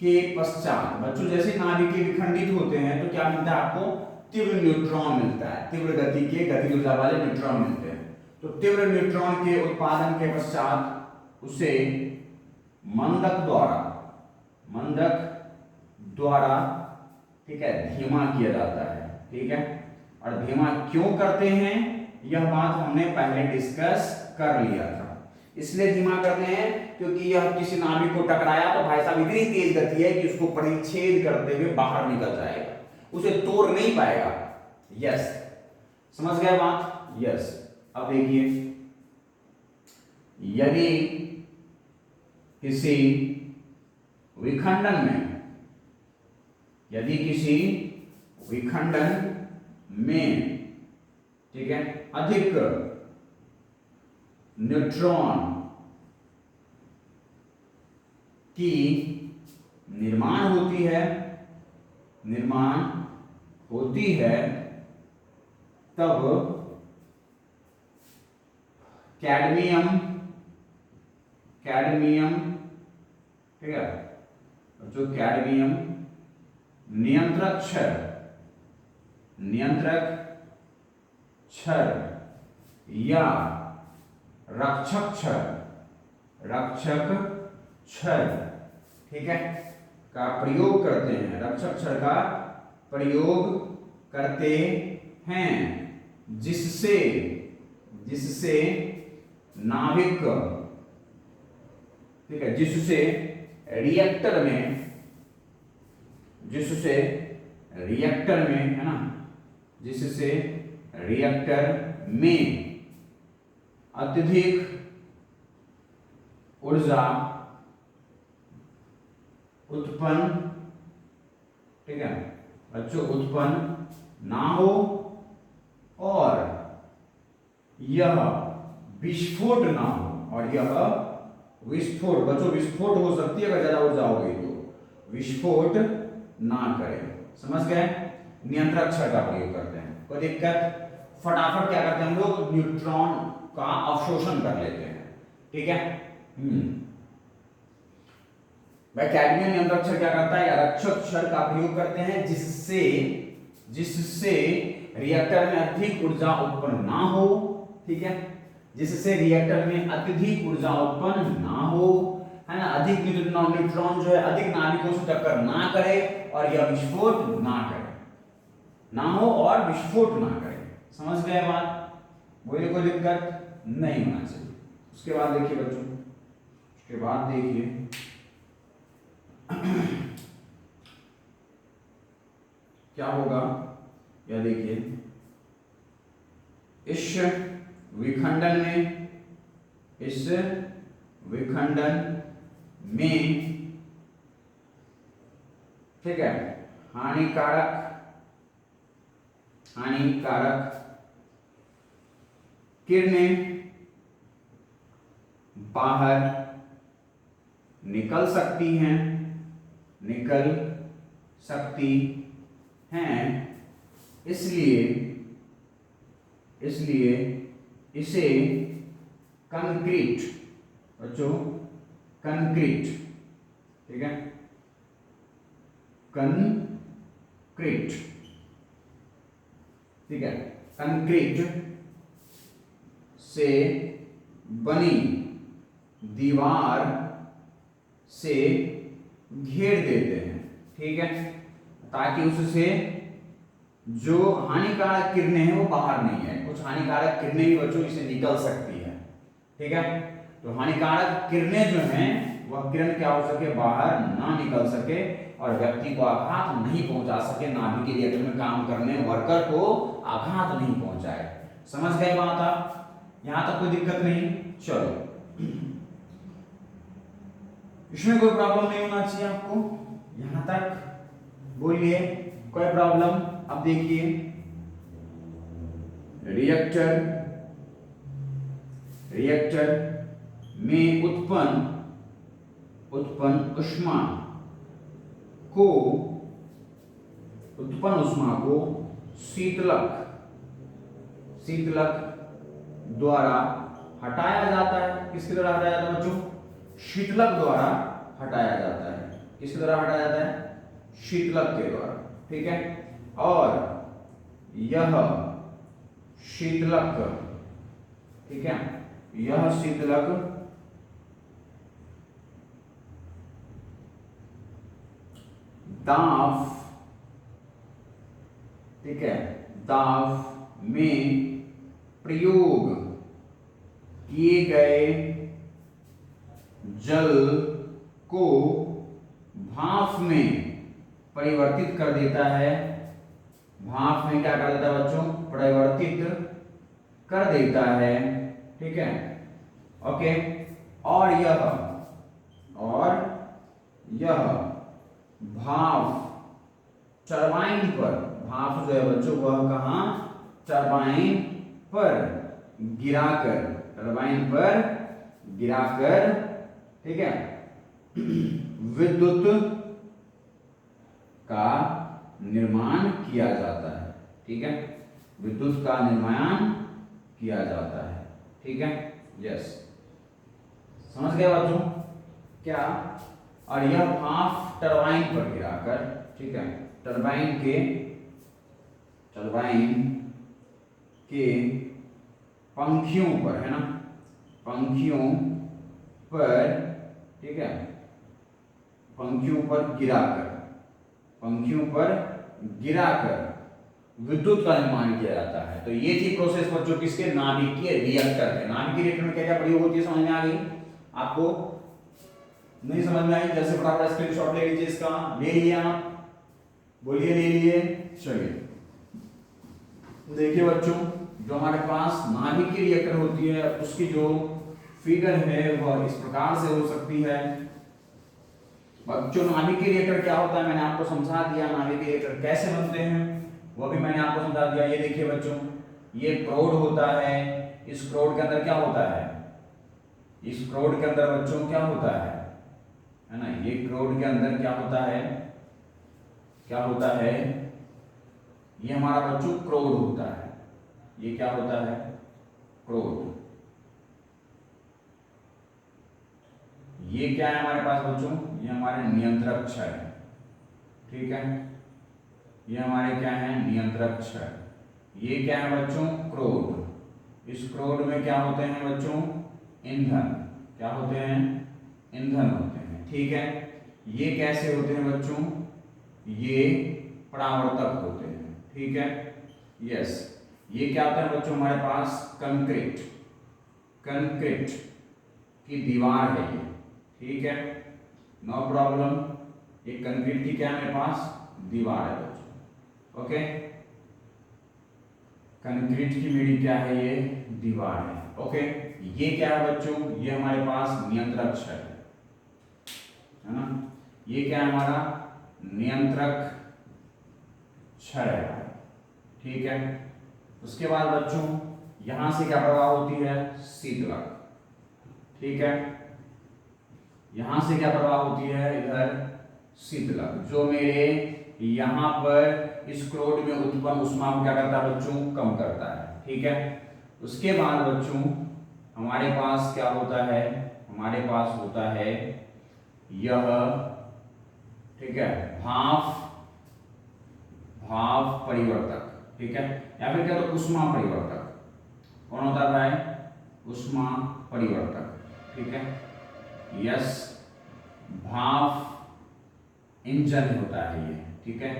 के पश्चात, बच्चों जैसे नाभिक विखंडित होते हैं तो क्या मिलता है आपको? तीव्र न्यूट्रॉन मिलता है। तीव्र गति ऊर्जा वाले न्यूट्रॉन मिलते हैं। तो तीव्र न्यूट्रॉन के उत्पादन के पश्चात उसे मंदक द्वारा ठीक है धीमा किया जाता है। ठीक है, और धीमा क्यों करते हैं यह बात हमने पहले डिस्कस कर लिया था। इसलिए धीमा करते हैं क्योंकि यह किसी नाभिक को टकराया तो भाई साहब इतनी तेज गति है कि उसको परिच्छेद करते हुए बाहर निकल जाएगा, उसे तोड़ नहीं पाएगा। यस, समझ गए बात? यस। अब देखिए, यदि किसी विखंडन में ठीक है अधिक न्यूट्रॉन की निर्माण होती है तब कैडमियम ठीक है, जो कैडमियम नियंत्रक क्षर या रक्षक क्षर ठीक है का प्रयोग करते हैं। रक्षक क्षर का प्रयोग करते हैं जिससे नाभिक ठीक है, जिससे रिएक्टर में है ना, जिससे रिएक्टर में अत्यधिक ऊर्जा उत्पन्न ठीक है बच्चों उत्पन्न ना हो और यह विस्फोट ना हो, और यह विस्फोट, बच्चों विस्फोट हो सकती है अगर ज्यादा ऊर्जा हो गई तो, विस्फोट ना करे। समझ गए? नियंत्रक क्षण का प्रयोग करते हैं, कोई दिक्कत? फटाफट क्या करते हैं हम लोग, न्यूट्रॉन का अवशोषण कर लेते हैं। ठीक है? भाई कैडमियम नियंत्रक क्षण क्या करता है, आरक्षक क्षण का प्रयोग करते हैं जिससे रिएक्टर में अधिक ऊर्जा उत्पन्न ना हो। ठीक है? जिससे रिएक्टर में अत्यधिक ऊर्जा उत्पन्न ना हो, है ना, अधिक न्यूट्रॉन जो है अधिक नाभिकों से टक्कर ना करे और यह विस्फोट ना करे, ना हो और विस्फोट ना करे। समझ गए बात? बोलिए कोई दिक्कत नहीं होना चाहिए। उसके बाद देखिए बच्चों, उसके बाद देखिए क्या होगा, यह देखिए इस विखंडन में, ठीक है, हानिकारक किरणें बाहर निकल सकती हैं, इसलिए इसे कंक्रीट, बच्चों कंक्रीट, ठीक है, कंक्रीट, ठीक है, कंक्रीट से बनी दीवार से घेर देते हैं। ठीक है? ताकि उससे जो हानिकारक किरणें हैं वो बाहर नहीं है। कुछ हानिकारक किरणें भी बच्चों इससे निकल सकती है। ठीक है? तो हानिकारक किरणें जो हैं वह किरण क्या हो सके, बाहर ना निकल सके और व्यक्ति को आघात नहीं पहुंचा सके, नाभिक के रिएक्टर में काम करने वर्कर को आघात नहीं पहुंचाए। समझ गए बात आप? यहां तक कोई दिक्कत नहीं? चलो, इसमें कोई प्रॉब्लम नहीं होना चाहिए आपको यहां तक। बोलिए कोई प्रॉब्लम? अब देखिए रिएक्टर में उत्पन्न उष्मा को शीतलक द्वारा हटाया जाता है। किसके द्वारा हटाया जाता है बच्चों? शीतलक द्वारा हटाया जाता है। किसके द्वारा हटाया जाता है? शीतलक के द्वारा। ठीक है? और यह शीतलक, ठीक है, यह शीतलक दाब, ठीक है, दाब में प्रयोग किए गए जल को भाप में परिवर्तित कर देता है। भाप में क्या कर देता है बच्चों? परिवर्तित कर देता है। ठीक है? ओके। और यह भाप टरबाइन पर, भाप जो है बच्चों वह कहां? टरबाइन पर गिराकर, ठीक है, विद्युत का निर्माण किया जाता है। ठीक है? विद्युत का निर्माण किया जाता है। ठीक है? यस, समझ गए बच्चों क्या? और यह भाप टरबाइन पर गिराकर, ठीक है, टरबाइन के पंखियों पर, है ना, पंखियों पर, ठीक है, पंखियों पर गिराकर विद्युत का निर्माण किया जाता है। तो ये थी प्रोसेस बच्चों किसके? नाभिकीय रिएक्टर के। नाभिकीय रिएक्टर में क्या क्या प्रयोग होती है समझ में आ गई आपको? नहीं समझ में आई? जैसे फटाफट स्क्रीनशॉट ले लीजिए इसका। ले लिए आप? बोलिए ले लिए? चलिए देखिए बच्चों, जो हमारे पास नाभिकीय रिएक्टर होती है उसकी जो फिगर है वह इस प्रकार से हो सकती है। बच्चों नाभिकीय रिएक्टर क्या होता है मैंने आपको समझा दिया, नाभिकीय रिएक्टर कैसे बनते हैं वो भी मैंने आपको समझा दिया। ये देखिए बच्चों, ये प्रोड होता है, इस प्रोड के अंदर क्या होता है, इस प्रोड के अंदर बच्चों क्या होता है ना, ये प्रोड के अंदर क्या होता है, क्या होता है, ये हमारा बच्चों क्रोड होता है, ये क्या होता है, क्रोड। ये क्या है हमारे पास बच्चों, ये हमारे नियंत्रक क्षय है, ठीक है, ये हमारे क्या है नियंत्रक क्षय। ये क्या है बच्चों, क्रोड। इस क्रोड में क्या होते हैं बच्चों, ईंधन, क्या होते हैं, ईंधन होते हैं, ठीक है। ये कैसे होते हैं बच्चों, ये परावर्तक होते हैं, ठीक है, यस। ये क्या होता है बच्चों हमारे पास, कंक्रीट, कंक्रीट की दीवार है ये, ठीक है, नो प्रॉब्लम। ये कंक्रीट की क्या है मेरे पास, दीवार है बच्चों, ओके। कंक्रीट की मेरी क्या है, ये दीवार है, ओके। ये क्या है बच्चों, ये हमारे पास नियंत्रक क्षय है ना, ये क्या है हमारा नियंत्रक क्षय है, ठीक है। उसके बाद बच्चों यहां से क्या प्रवाह होती है, शीतलक, ठीक है, यहां से क्या प्रवाह होती है, इधर शीतलक, जो मेरे यहां पर इस क्रोड में उत्पन्न उष्मा को क्या करता है बच्चों, कम करता है, ठीक है। उसके बाद बच्चों हमारे पास क्या होता है, हमारे पास होता है यह, ठीक है, भाप, भाप परिवर्तक, ठीक है, या फिर क्या तो उष्मा परिवर्तक। कौन होता है भाई, उष्मा परिवर्तक, ठीक है, यस। भाप इंजन होता है ये, ठीक है,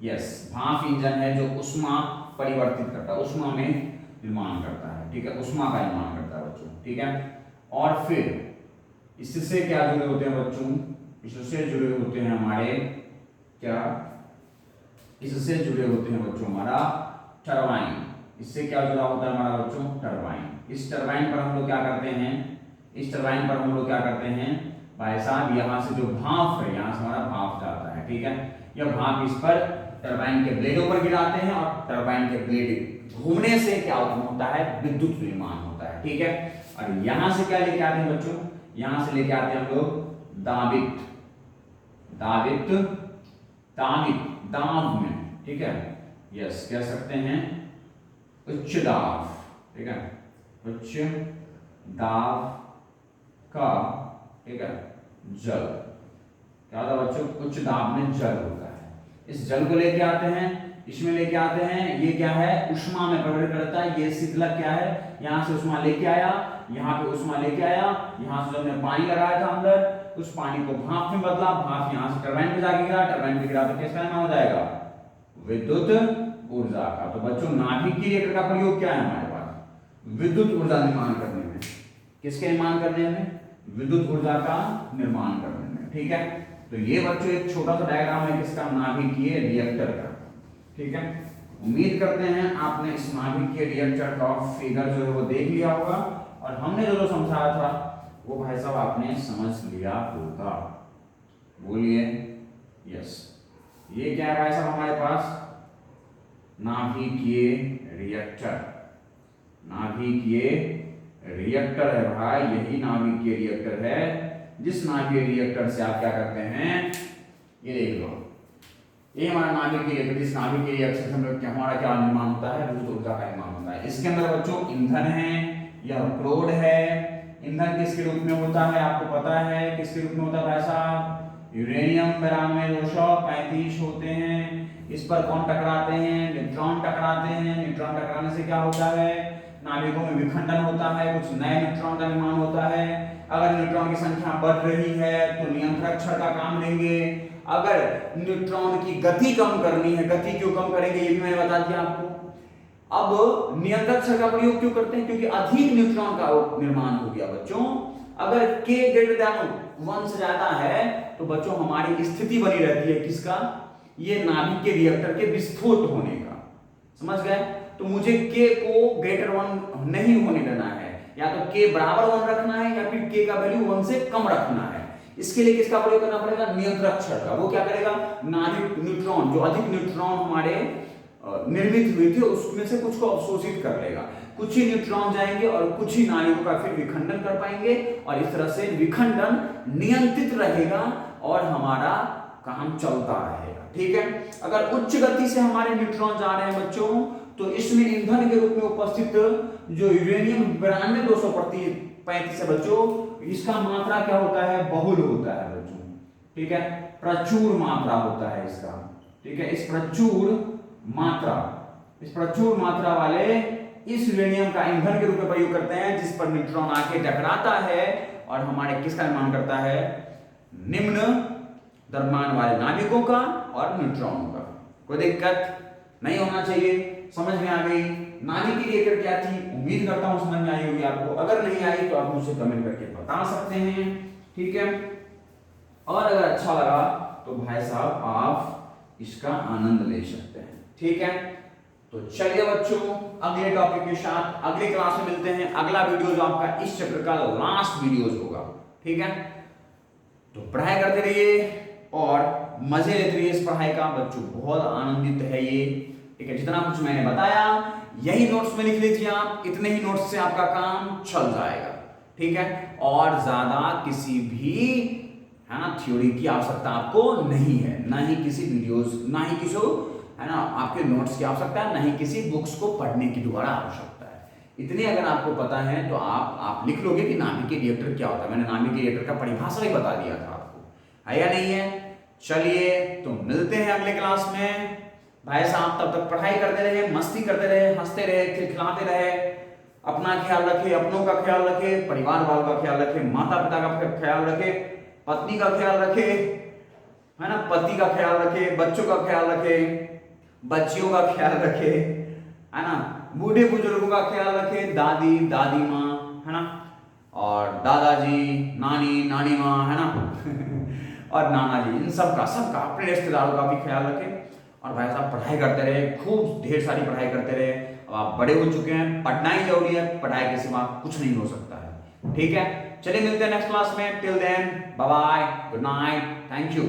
यस। भाप इंजन है जो उष्मा परिवर्तित करता है, उष्मा में निर्माण करता है, ठीक है, उष्मा का निर्माण करता है बच्चों, ठीक है। और फिर इससे क्या जुड़े होते हैं बच्चों, इससे जुड़े होते हैं हमारे क्या, इससे जुड़े होते हैं बच्चों हमारा टरबाइन। इससे क्या जुड़ा होता है हमारा बच्चों, टरबाइन। इस टरबाइन पर हम लोग क्या करते हैं, इस टरबाइन पर हम लोग क्या करते हैं भाई साहब, यहाँ से जो भाप है, यहाँ से हमारा भाप जाता है, ठीक है, यह भाप इस पर टरबाइन के ब्लेडों पर गिराते हैं और टरबाइन के ब्लेड घूमने से क्या उत्पन्न होता है, विद्युत निर्माण होता है, ठीक है। और यहां से क्या लेके आते हैं बच्चों, यहां से लेके आते हैं हम लोग दाबित, दाबित, दाबित, दाब में, ठीक है, यस, कह सकते हैं उच्च दाब, ठीक है, उच्च दाब का, ठीक है, जल, क्या होता है बच्चों, उच्च दाब में जल होता है। इस जल को लेके आते हैं, इसमें लेके आते हैं, ये क्या है, उष्मा में परिवर्तित करता है। ये शीतलक क्या है, यहां से उष्मा लेके आया, यहाँ पे उष्मा लेके आया, यहाँ से जो हमने पानी लगाया था अंदर, उस पानी को भाप में बदला, भाप यहाँ से टरबाइन पे जाके गिरा, टरबाइन पे गिरा तो किसका निर्माण हो जाएगा, विद्युत ऊर्जा का। तो बच्चों नाभिकीय रिएक्टर का प्रयोग क्या है हमारे पास, विद्युत ऊर्जा निर्माण करने में। किसके निर्माण करने में, विद्युत ऊर्जा का निर्माण करने में, ठीक है। तो ये बच्चों एक छोटा सा डायग्राम है किसका, नाभिकीय रिएक्टर का, ठीक है। उम्मीद करते हैं आपने इस नाभिकीय रिएक्टर का फिगर जो है वो देख लिया होगा, और हमने जो समझाया था वो भाई साहब आपने समझ लिया होगा, बोलिए यस। ये क्या है भाई साहब हमारे पास, नाभिकीय रिएक्टर, नाभिकीय रिएक्टर है भाई, यही नाभिकीय रिएक्टर है, जिस नाभिकीय रिएक्टर से आप क्या करते हैं, ये देख लो, ये हमारा नाभिकीय रिएक्टर, जिस नाभिकीय रिएक्टर से हमारा क्या निर्माण होता है, विद्युत ऊर्जा का निर्माण होता है। इसके अंदर बच्चों ईंधन है, यह क्रोड है। ईंधन किसके रूप में होता है आपको पता है, किसके रूप में होता है भाई साहब, यूरेनियम 9235 होते हैं। इस पर कौन टकराते हैं, न्यूट्रॉन टकराते हैं। न्यूट्रॉन टकराने से क्या होता है, नाभिकों में विखंडन होता है, कुछ नए न्यूट्रॉन का निर्माण होता है। अगर न्यूट्रॉन की संख्या बढ़ रही है तो नियंत्रक क्षय का काम लेंगे, अगर न्यूट्रॉन की गति कम करनी है, गति क्यों कम करेंगे ये भी मैंने बता दिया आपको। अब नियंत्रक क्षय का प्रयोग क्यों करते हैं, क्योंकि अधिक न्यूट्रॉन का निर्माण हो गया बच्चों। अगर k ग्रेटर देन 1 से ज्यादा है तो बच्चों हमारी स्थिति बनी रहती है किसका, ये नाभिकीय रिएक्टर के विस्फोट होने का, समझ गए। तो मुझे k को ग्रेटर 1 नहीं होने देना है, या तो k बराबर 1 रखना है, या फिर k का वैल्यू 1 से कम रखना है। इसके लिए किसका प्रयोग करना पड़ेगा? नियंत्रक छड़ का। वो क्या करेगा? नाभिक न्यूट्रॉन, जो अधिक न्यूट्रॉन हमारे निर्मित हुए थे उसमें से कुछ को अवशोषित कर लेगा। कुछ ही न्यूट्रॉन जाएंगे और कुछ ही नाभिकों का फिर विखंडन कर पाएंगे, और इस तरह से विखंडन नियंत्रित रहेगा और हमारा काम चलता रहेगा। ठीक है। अगर उच्च गति से हमारे न्यूट्रॉन जा रहे हैं बच्चों, तो इसमें ईंधन के रूप में उपस्थित जो यूरेनियम 9235 है बच्चों, इसका मात्रा क्या होता है? बहुल होता है बच्चों। ठीक है, प्रचुर मात्रा होता है इसका। ठीक है, इस प्रचुर मात्रा वाले इस यूरेनियम का ईंधन के रूप में प्रयोग करते हैं, जिस पर न्यूट्रॉन आके टकराता है और हमारे किसका निर्माण करता है? निम्न द्रव्यमान वाले नाभिकों का और न्यूट्रॉनों का। कोई दिक्कत नहीं होना चाहिए। समझ में आ गई? नाभिक की रिएक्टर क्या थी? उम्मीद करता हूं समझ में आई होगी आपको। अगर नहीं आई तो आप मुझसे कमेंट करके बता सकते हैं। ठीक है, और अगर अच्छा लगा तो भाई साहब आप इसका आनंद ले सकते हैं। ठीक है, तो चलिए बच्चों, अगले टॉपिक के साथ अगले क्लास में मिलते हैं। अगला वीडियो जो आपका इस चैप्टर का लास्ट वीडियो होगा। ठीक है, तो पढ़ाई करते रहिए और मजे लेते रहिए इस पढ़ाई का। बच्चों बहुत आनंदित है ये। ठीक है, जितना कुछ मैंने बताया यही नोट्स में लिख लीजिए आप। इतने ही नोट्स से आपका काम चल जाएगा। ठीक है, और ज्यादा किसी भी है ना थ्योरी की आवश्यकता आपको नहीं है, ना ही किसी वीडियोस, ना ही किसी है ना आपके नोट्स की आवश्यकता है, ना ही किसी बुक्स को पढ़ने की दोबारा आवश्यकता है। इतने अगर आपको पता है तो आप लिख लोगे कि नाभिकीय रिएक्टर क्या होता है। मैंने नाभिकीय रिएक्टर का परिभाषा ही बता दिया था आपको, है या नहीं है? चलिए, तो मिलते हैं अगले क्लास में। भाई साहब तब तक पढ़ाई करते रहे, मस्ती करते रहे, हंसते रहे, खिलखिलाते रहे। अपना ख्याल रखे, अपनों का ख्याल रखे, परिवार वालों का ख्याल रखे, माता पिता का ख्याल रखे, पत्नी का ख्याल रखे, है ना, पति का ख्याल रखे, बच्चों का ख्याल रखे, बच्चियों का ख्याल रखे, है ना, बूढ़े बुजुर्गों का ख्याल रखे, दादी दादी माँ, है ना, और दादाजी, नानी नानी माँ, है ना और नाना जी, इन सबका अपने रिश्तेदारों का भी ख्याल रखें। और भाई साहब पढ़ाई करते रहे, खूब ढेर सारी पढ़ाई करते रहे। अब आप बड़े हो चुके हैं, पढ़ना ही जरूरी है, पढ़ाई के सिवा कुछ नहीं हो सकता है। ठीक है, चलिए मिलते हैं नेक्स्ट क्लास में। Till then bye bye, good night, thank you.